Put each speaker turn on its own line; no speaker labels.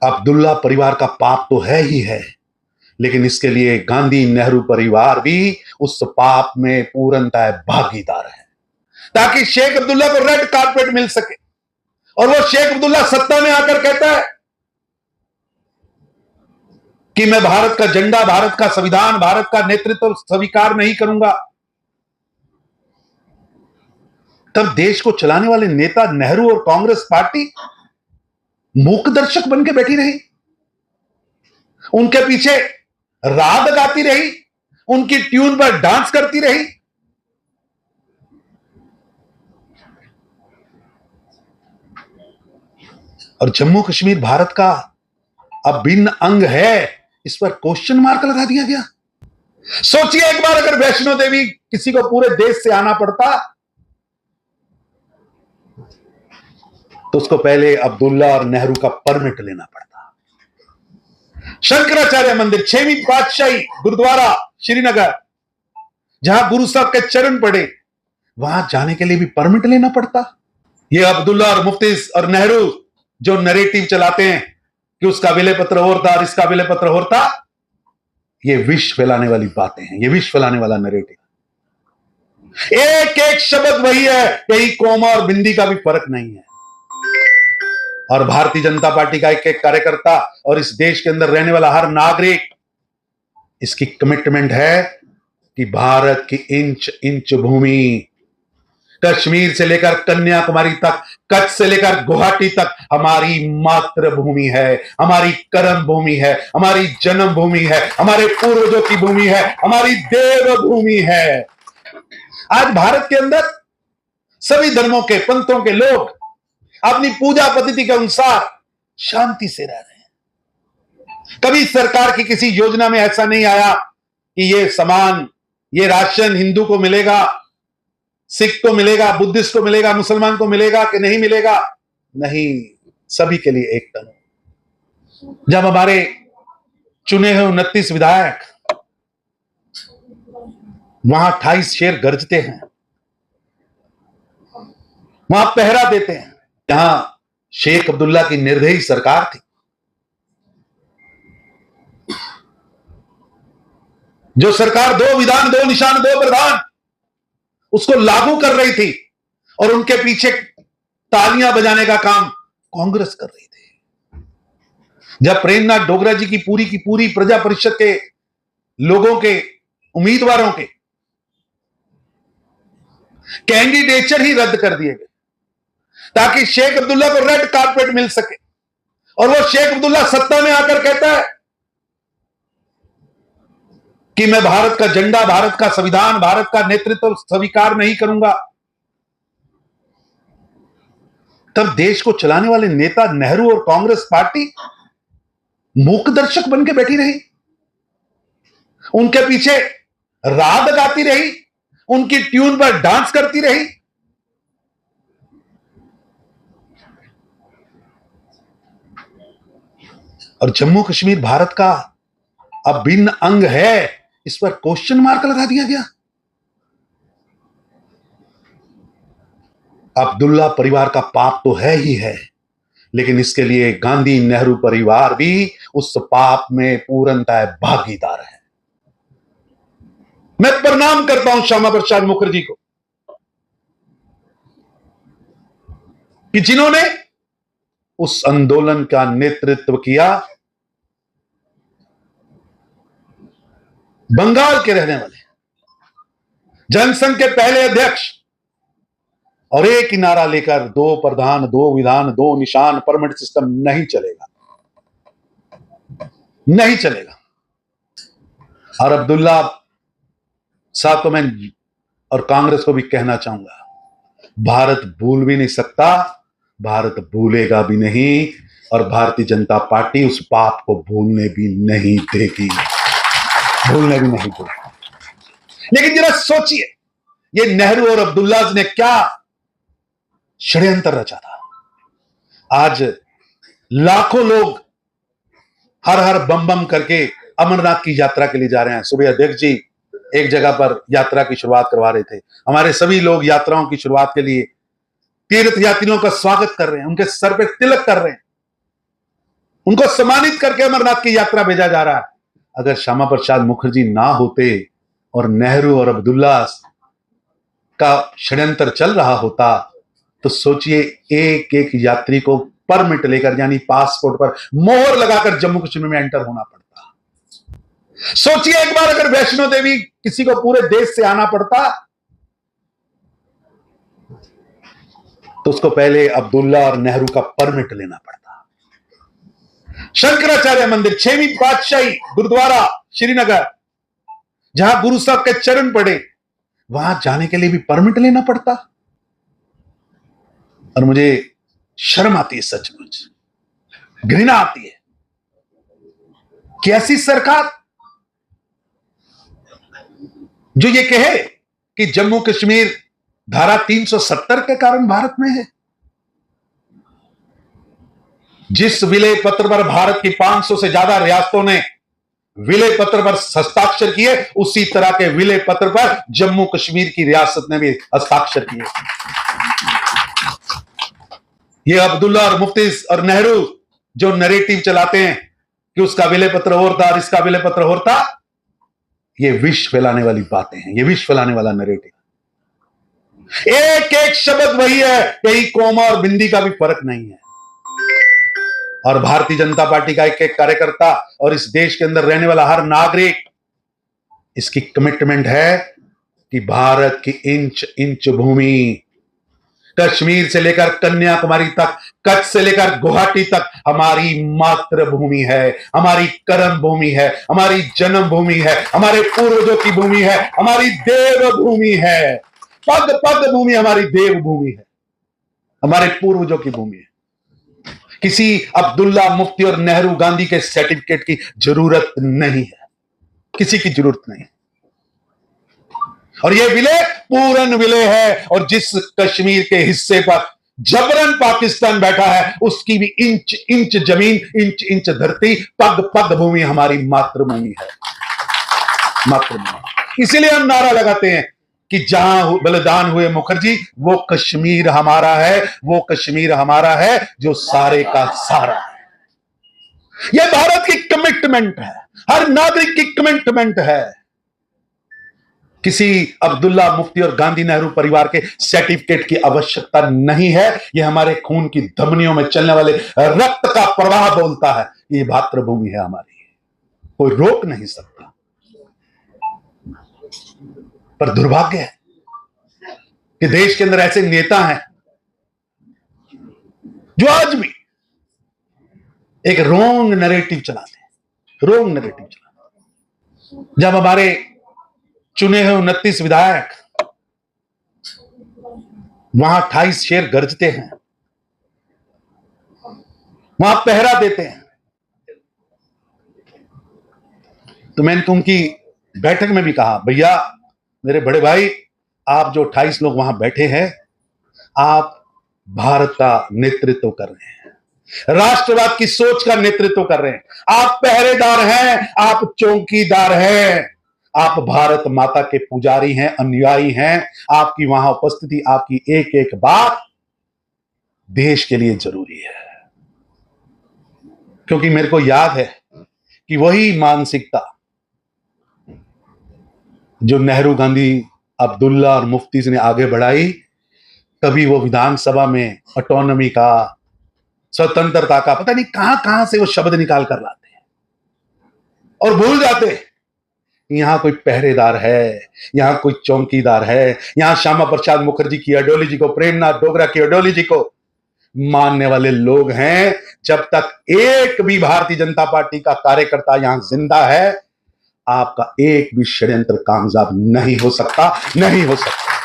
अब्दुल्ला परिवार का पाप तो है ही है, लेकिन इसके लिए गांधी नेहरू परिवार भी उस पाप में पूर्णतः भागीदार है, ताकि शेख अब्दुल्ला को रेड कारपेट मिल सके। और वो शेख अब्दुल्ला सत्ता में आकर कहता है कि मैं भारत का झंडा, भारत का संविधान, भारत का नेतृत्व स्वीकार नहीं करूंगा। तब देश को चलाने वाले नेता नेहरू और कांग्रेस पार्टी मूक दर्शक बन के बैठी रही, उनके पीछे राग गाती रही, उनकी ट्यून पर डांस करती रही। और जम्मू कश्मीर भारत का अभिन्न अंग है, इस पर क्वेश्चन मार्क लगा दिया गया। सोचिए एक बार, अगर वैष्णो देवी किसी को पूरे देश से आना पड़ता तो उसको पहले अब्दुल्ला और नेहरू का परमिट लेना पड़ता। शंकराचार्य मंदिर, 6वीं पातशाही गुरुद्वारा श्रीनगर, जहां गुरु साहब के चरण पड़े, वहां जाने के लिए भी परमिट लेना पड़ता। ये अब्दुल्ला और मुफ्ती और नेहरू जो नैरेटिव चलाते हैं कि उसका विलय पत्र और था और इसका विलय पत्र और था, ये विष फैलाने वाली बातें हैं, ये विष फैलाने वाला नैरेटिव। एक एक शब्द वही है, कहीं कोमा और बिंदी का भी फर्क नहीं है। और भारतीय जनता पार्टी का एक एक कार्यकर्ता और इस देश के अंदर रहने वाला हर नागरिक, इसकी कमिटमेंट है कि भारत की इंच इंच भूमि, कश्मीर से लेकर कन्याकुमारी तक, कच्छ से लेकर गुवाहाटी तक हमारी मातृभूमि है, हमारी कर्म भूमि है, हमारी जन्म भूमि है, हमारे पूर्वजों की भूमि है, हमारी देव भूमि है। आज भारत के अंदर सभी धर्मों के, पंथों के लोग अपनी पूजा पद्धति के अनुसार शांति से रह रहे हैं। कभी सरकार की किसी योजना में ऐसा नहीं आया कि ये सामान, ये राशन हिंदू को मिलेगा, सिख को मिलेगा, बुद्धिस्ट को मिलेगा, मुसलमान को मिलेगा कि नहीं मिलेगा। नहीं, सभी के लिए एक टन। जब हमारे चुने हुए 29 विधायक वहां 28 शेर गरजते हैं, वहां पहरा देते हैं। यहां शेख अब्दुल्ला की निर्दयी सरकार थी, जो सरकार 2 विधान 2 निशान 2 प्रधान उसको लागू कर रही थी, और उनके पीछे तालियां बजाने का काम कांग्रेस कर रही थी। जब प्रेमनाथ डोगरा जी की पूरी प्रजा परिषद के लोगों के, उम्मीदवारों के कैंडिडेचर ही रद्द कर दिए गए ताकि शेख अब्दुल्ला को रेड कारपेट मिल सके, और वो शेख अब्दुल्ला सत्ता में आकर कहता है कि मैं भारत का झंडा, भारत का संविधान, भारत का नेतृत्व स्वीकार नहीं करूंगा। तब देश को चलाने वाले नेता नेहरू और कांग्रेस पार्टी मूक दर्शक बन के बैठी रही, उनके पीछे राग गाती रही, उनकी ट्यून पर डांस करती रही। और जम्मू कश्मीर भारत का अभिन्न अंग है, इस पर क्वेश्चन मार्क लगा दिया गया। अब्दुल्ला परिवार का पाप तो है ही है, लेकिन इसके लिए गांधी नेहरू परिवार भी उस पाप में पूर्णतः भागीदार है। मैं प्रणाम करता हूं श्यामा प्रसाद मुखर्जी को कि जिन्होंने उस आंदोलन का नेतृत्व किया। बंगाल के रहने वाले, जनसंघ के पहले अध्यक्ष, और एक ही नारा लेकर 2 प्रधान 2 विधान 2 निशान, परमिट सिस्टम नहीं चलेगा, नहीं चलेगा। और अब्दुल्ला साहब को मैं और कांग्रेस को भी कहना चाहूंगा, भारत भूल भी नहीं सकता, भारत भूलेगा भी नहीं, और भारतीय जनता पार्टी उस पाप को भूलने भी नहीं देगी, भूलने भी नहीं देगी। लेकिन जरा सोचिए, ये नेहरू और अब्दुल्ला ने क्या षड्यंत्र रचा था। आज लाखों लोग हर हर बम बम करके अमरनाथ की यात्रा के लिए जा रहे हैं। सुबह अध्यक्ष जी एक जगह पर यात्रा की शुरुआत करवा रहे थे। हमारे सभी लोग यात्राओं की शुरुआत के लिए तीर्थ यात्रियों का स्वागत कर रहे हैं, उनके सर पे तिलक कर रहे हैं। उनको सम्मानित करके अमरनाथ की यात्रा भेजा जा रहा है। अगर श्यामा प्रसाद मुखर्जी ना होते और नेहरू और अब्दुल्ला का षड्यंत्र चल रहा होता, तो सोचिए एक एक यात्री को परमिट लेकर यानी पासपोर्ट पर मोहर लगाकर जम्मू कश्मीर में एंटर होना पड़ता। सोचिए एक बार अगर वैष्णो देवी किसी को पूरे देश से आना पड़ता, तो उसको पहले अब्दुल्ला और नेहरू का परमिट लेना पड़ता। शंकराचार्य मंदिर, 6वीं पातशाही गुरुद्वारा श्रीनगर, जहां गुरु साहब के चरण पड़े, वहां जाने के लिए भी परमिट लेना पड़ता। और मुझे शर्म आती है, सचमुच घृणा आती है कि ऐसी सरकार जो ये कहे कि जम्मू कश्मीर धारा 370 के कारण भारत में है। जिस विलय पत्र पर भारत की 500 से ज्यादा रियासतों ने विलय पत्र पर हस्ताक्षर किए, उसी तरह के विलय पत्र पर जम्मू कश्मीर की रियासत ने भी हस्ताक्षर किए। ये अब्दुल्ला और मुफ्ती और नेहरू जो नैरेटिव चलाते हैं कि उसका विलय पत्र और था और इसका विलय पत्र और था, ये विष फैलाने वाली बातें हैं, ये विष फैलाने वाला नैरेटिव। एक एक शब्द वही है, कहीं कोमा और बिंदी का भी फर्क नहीं है। और भारतीय जनता पार्टी का एक एक कार्यकर्ता और इस देश के अंदर रहने वाला हर नागरिक, इसकी कमिटमेंट है कि भारत की इंच इंच भूमि, कश्मीर से लेकर कन्याकुमारी तक, कच्छ से लेकर गुवाहाटी तक हमारी मातृभूमि है, हमारी कर्म भूमि है, हमारी जन्म भूमि है, हमारे पूर्वजों की भूमि है, हमारी देव भूमि है। पद पद भूमि हमारी देव भूमि है, हमारे पूर्वजों की भूमि है। किसी अब्दुल्ला, मुफ्ती और नेहरू गांधी के सर्टिफिकेट की जरूरत नहीं है, किसी की जरूरत नहीं। और यह विलय पूर्ण विलय है, और जिस कश्मीर के हिस्से पर जबरन पाकिस्तान बैठा है, उसकी भी इंच इंच जमीन, इंच इंच धरती, पग पग भूमि हमारी मातृभूमि है, मातृभूमि। इसीलिए हम नारा लगाते हैं कि जहां बलिदान हुए मुखर्जी, वो कश्मीर हमारा है, वो कश्मीर हमारा है जो सारे का सारा है। यह भारत की कमिटमेंट है, हर नागरिक की कमिटमेंट है। किसी अब्दुल्ला, मुफ्ती और गांधी नेहरू परिवार के सर्टिफिकेट की आवश्यकता नहीं है। यह हमारे खून की धमनियों में चलने वाले रक्त का प्रवाह बोलता है, ये मातृभूमि है हमारी, कोई रोक नहीं सकता। पर दुर्भाग्य है कि देश के अंदर ऐसे नेता हैं जो आज भी एक रोंग नैरेटिव चलाते हैं, रोंग नैरेटिव चलाते हैं। जब हमारे चुने हुए 29 विधायक वहां 28 शेर गरजते हैं, वहां पहरा देते हैं, तो मैंने तो उनकी बैठक में भी कहा, भैया मेरे बड़े भाई, आप जो 28 लोग वहां बैठे हैं, आप भारत का नेतृत्व कर रहे हैं, राष्ट्रवाद की सोच का नेतृत्व कर रहे हैं, आप पहरेदार हैं, आप चौकीदार हैं, आप भारत माता के पुजारी हैं, अनुयायी हैं। आपकी वहां उपस्थिति, आपकी एक एक बात देश के लिए जरूरी है। क्योंकि मेरे को याद है कि वही मानसिकता जो नेहरू, गांधी, अब्दुल्ला और मुफ्ती ने आगे बढ़ाई, कभी वो विधानसभा में ऑटोनॉमी का, स्वतंत्रता का, पता नहीं कहां से वो शब्द निकाल कर लाते हैं और भूल जाते यहां कोई पहरेदार है, यहां कोई चौकीदार है, यहां श्यामा प्रसाद मुखर्जी की आइडियोलॉजी को, प्रेमनाथ डोगरा की आइडियोलॉजी को मानने वाले लोग हैं। जब तक एक भी भारतीय जनता पार्टी का कार्यकर्ता यहां जिंदा है, आपका एक भी षड्यंत्र कामयाब नहीं हो सकता, नहीं हो सकता।